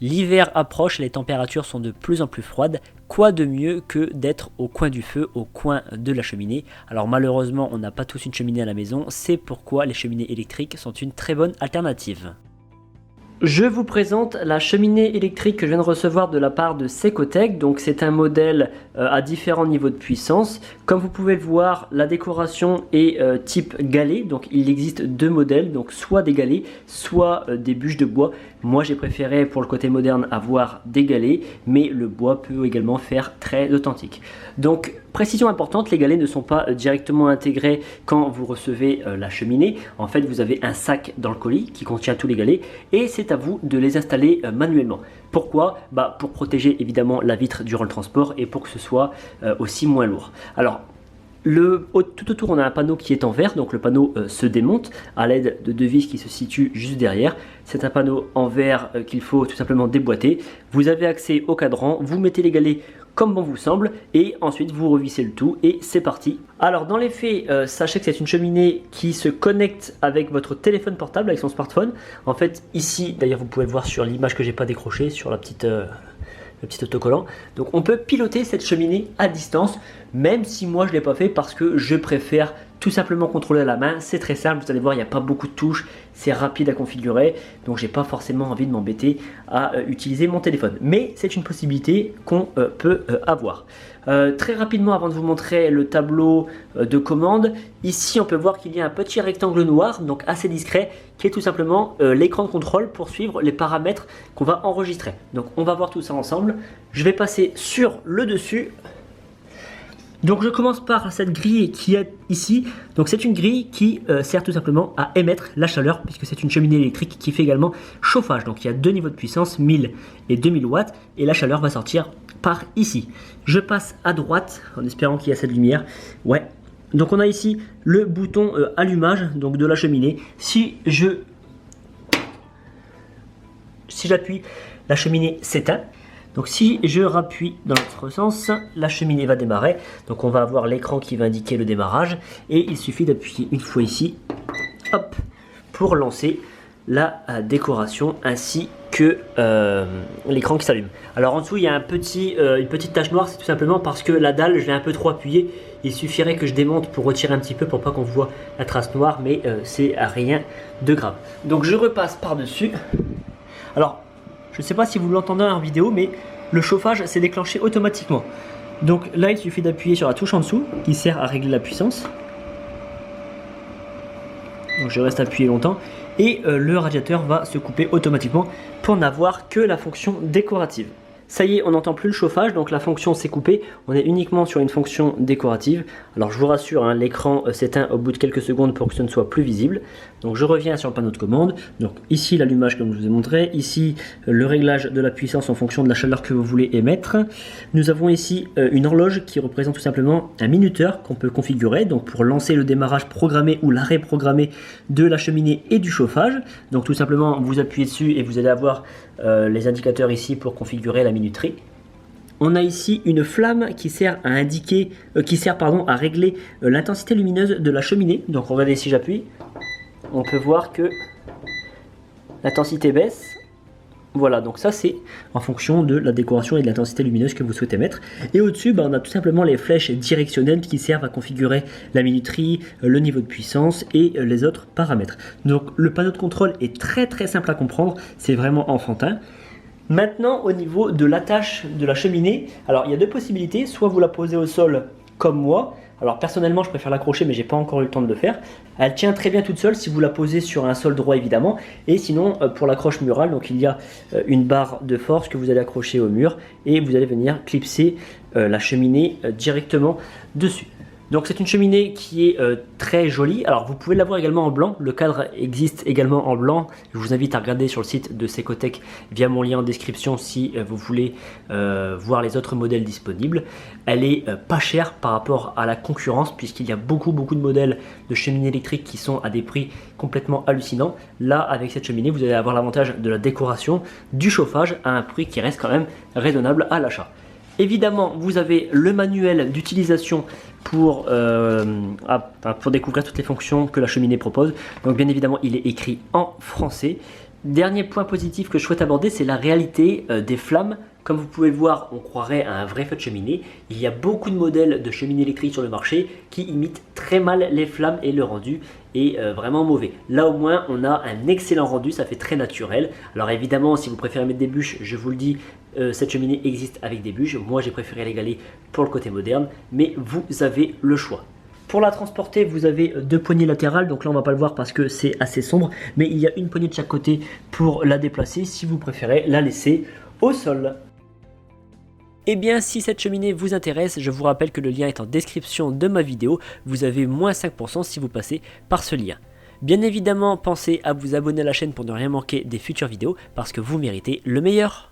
L'hiver approche, les températures sont de plus en plus froides. Quoi de mieux que d'être au coin du feu, au coin de la cheminée? Alors malheureusement, on n'a pas tous une cheminée à la maison, c'est pourquoi les cheminées électriques sont une très bonne alternative. Je vous présente la cheminée électrique que je viens de recevoir de la part de Secotech. Donc c'est un modèle à différents niveaux de puissance. Comme vous pouvez le voir, la décoration est type galet. Donc il existe deux modèles, donc soit des galets, soit des bûches de bois. Moi j'ai préféré pour le côté moderne avoir des galets, mais le bois peut également faire très authentique. Donc précision importante, les galets ne sont pas directement intégrés quand vous recevez la cheminée. En fait vous avez un sac dans le colis qui contient tous les galets et c'est à vous de les installer manuellement. Pourquoi? Pour protéger évidemment la vitre durant le transport et pour que ce soit aussi moins lourd. Alors tout autour on a un panneau qui est en verre, donc le panneau se démonte à l'aide de deux vis qui se situent juste derrière. C'est un panneau en verre qu'il faut tout simplement déboîter. Vous avez accès au cadran, vous mettez les galets comme bon vous semble et ensuite vous revissez le tout et c'est parti. Alors dans les faits, sachez que c'est une cheminée qui se connecte avec votre téléphone portable, avec son smartphone. En fait ici, d'ailleurs vous pouvez le voir sur l'image que j'ai pas décrochée, sur le petit autocollant. Donc on peut piloter cette cheminée à distance, même si moi je ne l'ai pas fait parce que je préfère tout simplement contrôler à la main. C'est très simple, vous allez voir, il n'y a pas beaucoup de touches, c'est rapide à configurer, donc j'ai pas forcément envie de m'embêter à utiliser mon téléphone. Mais c'est une possibilité qu'on peut avoir. Très rapidement, avant de vous montrer le tableau de commande, ici on peut voir qu'il y a un petit rectangle noir, donc assez discret, qui est tout simplement l'écran de contrôle pour suivre les paramètres qu'on va enregistrer. Donc on va voir tout ça ensemble. Je vais passer sur le dessus. Donc je commence par cette grille qui est ici. Donc c'est une grille qui sert tout simplement à émettre la chaleur puisque c'est une cheminée électrique qui fait également chauffage. Donc il y a deux niveaux de puissance, 1000 et 2000 watts et la chaleur va sortir par ici. Je passe à droite en espérant qu'il y a cette lumière. Ouais. Donc on a ici le bouton allumage donc de la cheminée. Si j'appuie, la cheminée s'éteint. Donc si je rappuie dans l'autre sens, la cheminée va démarrer. Donc on va avoir l'écran qui va indiquer le démarrage. Et il suffit d'appuyer une fois ici, hop, pour lancer la décoration ainsi que l'écran qui s'allume. Alors en dessous il y a une petite tache noire, c'est tout simplement parce que la dalle je l'ai un peu trop appuyée. Il suffirait que je démonte pour retirer un petit peu pour pas qu'on voit la trace noire, mais c'est rien de grave. Donc je repasse par dessus. Alors je ne sais pas si vous l'entendez en vidéo, mais le chauffage s'est déclenché automatiquement. Donc là, il suffit d'appuyer sur la touche en dessous qui sert à régler la puissance. Donc je reste appuyé longtemps et le radiateur va se couper automatiquement pour n'avoir que la fonction décorative. Ça y est, on n'entend plus le chauffage, donc la fonction s'est coupée. On est uniquement sur une fonction décorative. Alors je vous rassure, hein, l'écran s'éteint au bout de quelques secondes pour que ce ne soit plus visible. Donc je reviens sur le panneau de commande. Donc ici l'allumage comme je vous ai montré. Ici le réglage de la puissance en fonction de la chaleur que vous voulez émettre. Nous avons ici une horloge qui représente tout simplement un minuteur qu'on peut configurer. Donc pour lancer le démarrage programmé ou l'arrêt programmé de la cheminée et du chauffage. Donc tout simplement vous appuyez dessus et vous allez avoir les indicateurs ici pour configurer la minuterie. On a ici une flamme qui sert à indiquer, à régler l'intensité lumineuse de la cheminée. Donc regardez, si j'appuie, on peut voir que l'intensité baisse. Voilà, donc ça c'est en fonction de la décoration et de l'intensité lumineuse que vous souhaitez mettre. Et au-dessus, on a tout simplement les flèches directionnelles qui servent à configurer la minuterie, le niveau de puissance et les autres paramètres. Donc le panneau de contrôle est très simple à comprendre, c'est vraiment enfantin. Maintenant, au niveau de l'attache de la cheminée, alors il y a deux possibilités, soit vous la posez au sol comme moi. Alors personnellement je préfère l'accrocher mais j'ai pas encore eu le temps de le faire. Elle tient très bien toute seule si vous la posez sur un sol droit évidemment. Et sinon pour l'accroche murale, donc il y a une barre de force que vous allez accrocher au mur et vous allez venir clipser la cheminée directement dessus. Donc c'est une cheminée qui est très jolie. Alors vous pouvez l'avoir également en blanc. Le cadre existe également en blanc. Je vous invite à regarder sur le site de Secotech via mon lien en description si vous voulez voir les autres modèles disponibles. Elle est pas chère par rapport à la concurrence puisqu'il y a beaucoup de modèles de cheminées électriques qui sont à des prix complètement hallucinants. Là avec cette cheminée vous allez avoir l'avantage de la décoration, du chauffage à un prix qui reste quand même raisonnable à l'achat. Évidemment, vous avez le manuel d'utilisation pour découvrir toutes les fonctions que la cheminée propose. Donc bien évidemment, il est écrit en français. Dernier point positif que je souhaite aborder, c'est la réalité des flammes. Comme vous pouvez le voir, on croirait à un vrai feu de cheminée. Il y a beaucoup de modèles de cheminées électriques sur le marché qui imitent très mal les flammes et le rendu est vraiment mauvais. Là au moins, on a un excellent rendu, ça fait très naturel. Alors évidemment, si vous préférez mettre des bûches, je vous le dis, cette cheminée existe avec des bûches. Moi, j'ai préféré l'égaler pour le côté moderne, mais vous avez le choix. Pour la transporter, vous avez deux poignées latérales, donc là on va pas le voir parce que c'est assez sombre, mais il y a une poignée de chaque côté pour la déplacer si vous préférez la laisser au sol. Et bien si cette cheminée vous intéresse, je vous rappelle que le lien est en description de ma vidéo, vous avez moins 5% si vous passez par ce lien. Bien évidemment, pensez à vous abonner à la chaîne pour ne rien manquer des futures vidéos parce que vous méritez le meilleur.